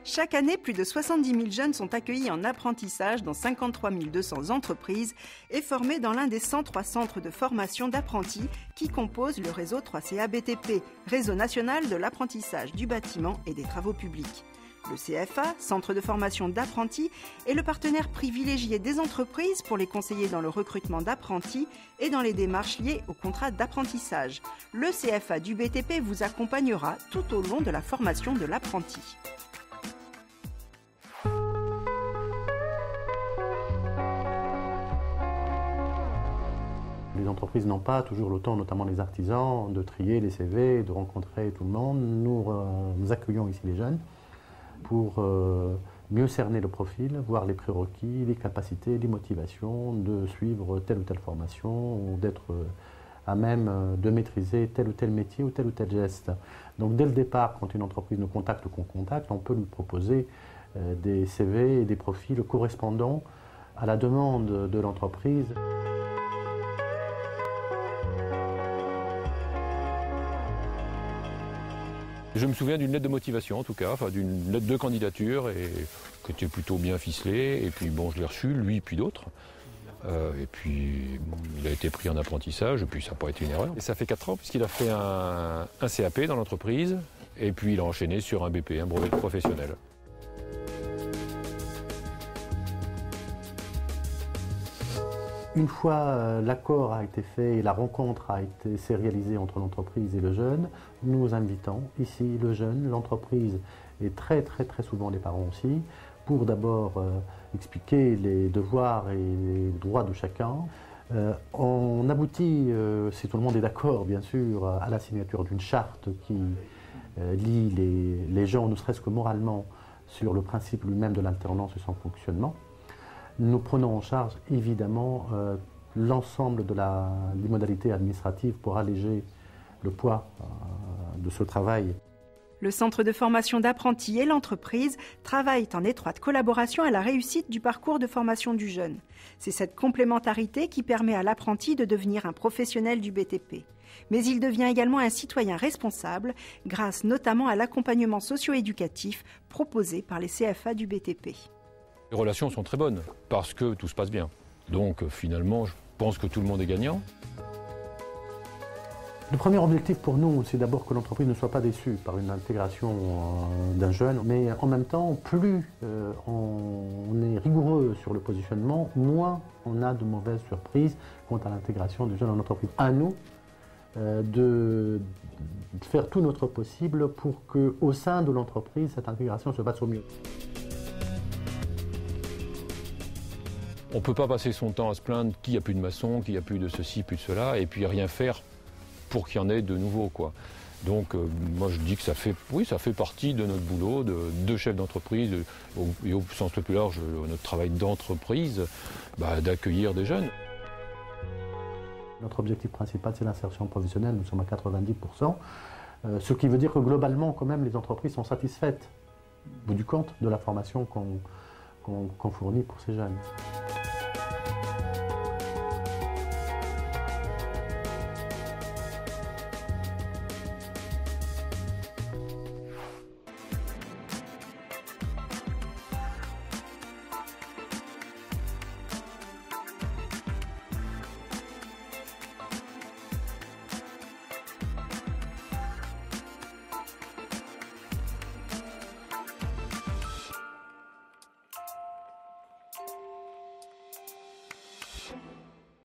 Chaque année, plus de 70 000 jeunes sont accueillis en apprentissage dans 53 200 entreprises et formés dans l'un des 103 centres de formation d'apprentis qui composent le réseau 3CA BTP, Réseau national de l'apprentissage du bâtiment et des travaux publics. Le CFA, Centre de formation d'apprentis, est le partenaire privilégié des entreprises pour les conseiller dans le recrutement d'apprentis et dans les démarches liées au contrat d'apprentissage. Le CFA du BTP vous accompagnera tout au long de la formation de l'apprenti. Les entreprises n'ont pas toujours le temps, notamment les artisans, de trier les CV, de rencontrer tout le monde. Nous accueillons ici les jeunes pour mieux cerner le profil, voir les prérequis, les capacités, les motivations, de suivre telle ou telle formation ou d'être à même de maîtriser tel ou tel métier ou tel geste. Donc dès le départ, quand une entreprise nous contacte ou qu'on contacte, on peut lui proposer des CV et des profils correspondants à la demande de l'entreprise. Je me souviens d'une lettre de motivation en tout cas, enfin, d'une lettre de candidature et, qui était plutôt bien ficelée. Et puis bon, je l'ai reçu, lui puis d'autres. Et puis bon, il a été pris en apprentissage et puis ça n'a pas été une erreur. Et ça fait 4 ans puisqu'il a fait un CAP dans l'entreprise et puis il a enchaîné sur un BP, un brevet professionnel. Une fois l'accord a été fait et la rencontre s'est réalisée entre l'entreprise et le jeune, nous invitons ici le jeune, l'entreprise et très souvent les parents aussi, pour d'abord expliquer les devoirs et les droits de chacun. On aboutit, si tout le monde est d'accord bien sûr, à la signature d'une charte qui lie les gens, ne serait-ce que moralement, sur le principe lui-même de l'alternance et son fonctionnement. Nous prenons en charge évidemment l'ensemble des modalités administratives pour alléger le poids de ce travail. Le centre de formation d'apprentis et l'entreprise travaillent en étroite collaboration à la réussite du parcours de formation du jeune. C'est cette complémentarité qui permet à l'apprenti de devenir un professionnel du BTP. Mais il devient également un citoyen responsable grâce notamment à l'accompagnement socio-éducatif proposé par les CFA du BTP. Les relations sont très bonnes parce que tout se passe bien. Donc finalement, je pense que tout le monde est gagnant. Le premier objectif pour nous, c'est d'abord que l'entreprise ne soit pas déçue par une intégration d'un jeune. Mais en même temps, plus on est rigoureux sur le positionnement, moins on a de mauvaises surprises quant à l'intégration du jeune en entreprise. À nous de faire tout notre possible pour qu'au sein de l'entreprise, cette intégration se passe au mieux. On ne peut pas passer son temps à se plaindre qu'il n'y a plus de maçons, qu'il n'y a plus de ceci, plus de cela, et puis rien faire pour qu'il y en ait de nouveau, quoi. Donc moi je dis que ça fait partie de notre boulot de chef d'entreprise et au sens le plus large, notre travail d'entreprise, d'accueillir des jeunes. Notre objectif principal, c'est l'insertion professionnelle, nous sommes à 90%, ce qui veut dire que globalement, quand même, les entreprises sont satisfaites, au bout du compte, de la formation qu'on fournit pour ces jeunes.